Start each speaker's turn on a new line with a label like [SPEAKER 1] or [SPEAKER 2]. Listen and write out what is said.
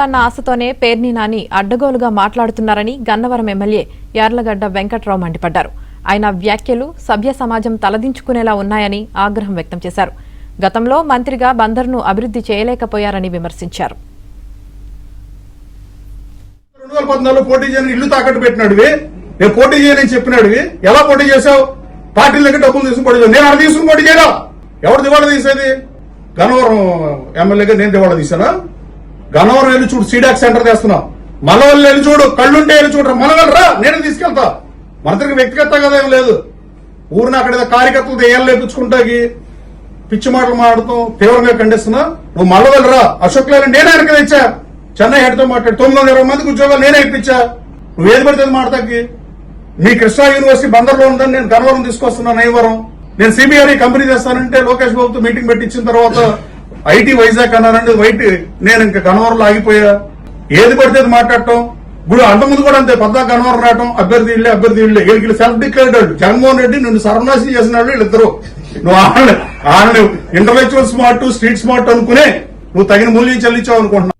[SPEAKER 1] అన్న ఆశతోనే పేర్ని నాని అడ్డగోలుగా మాట్లాడుతున్నారని గన్నవరం ఎమ్మెల్యే యార్లగడ్డ వెంకట్రావు మండిపడ్డారు. ఆయన వ్యాఖ్యలు సభ్య సమాజం తలదించుకునేలా ఉన్నాయని ఆగ్రహం వ్యక్తం చేశారు. గతంలో మంత్రిగా బందర్ను అభివృద్ధి చేయలేకపోయారని విమర్శించారు.
[SPEAKER 2] 2014 పోటీ చేయని ఇల్లు తాకట్టు పెట్టినాడువి, నేను పోటీ చేయని చెప్పినాడువి. ఎలా పోటీ చేశావు? పార్టీల దగ్గర డబ్బులు తీసుకుని పోటీ చేశావు. నేను అక్కడ తీసుకుని పోటీ చేయరా? ఎవరు దివాళా తీసేది? గన్నవరం ఎమ్మెల్యేగా నేను దివాళా తీసానా? గన్నవరం వెళ్ళి చూడు, సీడాక్ సెంటర్ చేస్తున్నావు. మల్లవల్లి వెళ్ళి చూడు, కళ్ళుంటే వెళ్ళి చూడరా. మల్లవల్లి రా, నేనే తీసుకెళ్తా. మంత్రికి వ్యక్తిగత కదా ఏం లేదు. ఊరిని అక్కడ కార్యకర్తలతో ఏం లేపించుకుంటాకి పిచ్చి మాటలు మాట్లాడుతూ తీవ్రంగా ఖండిస్తున్నా. నువ్వు మల్లవల్లి రా. అశోక్ లేని నేనే వెనక తెచ్చా. చెన్నై హెడ్ తో మాట్లాడి 920 మందికి ఉద్యోగాలు నేనే ఇప్పించా. నువ్వు ఏది పడితే మాట్లాడతాకి. మీ కృష్ణా యూనివర్సిటీ బందర్లో ఉందని నేను గన్నవరం తీసుకొస్తున్నా. నైవరం నేను సిబిఐ కంపెనీ చేస్తానంటే లోకేష్ బాబుతో మీటింగ్ పెట్టించిన తర్వాత ఐటీ వైజాగ్ అన్నానంటే నేను ఇంకా గన్నవరంలో ఆగిపోయా. ఏది పడితే మాట్లాడటం. ఇప్పుడు అంతకుముందు కూడా అంతే, పద్దా గన్నవరం రావటం, అభ్యర్థి ఇళ్లే వీళ్ళు సెల్ఫ్ డిక్లేర్డ్ వాళ్ళు. జగన్మోహన్ రెడ్డి నిన్ను సర్వనాశనం చేసిన వాళ్ళు వీళ్ళిద్దరు. నువ్వు ఆమె ఇంటలెక్చువల్ స్మార్ట్, స్ట్రీట్ స్మార్ట్ అనుకునే నువ్వు తగిన మూల్యం చెల్లించావు అనుకుంటున్నావు.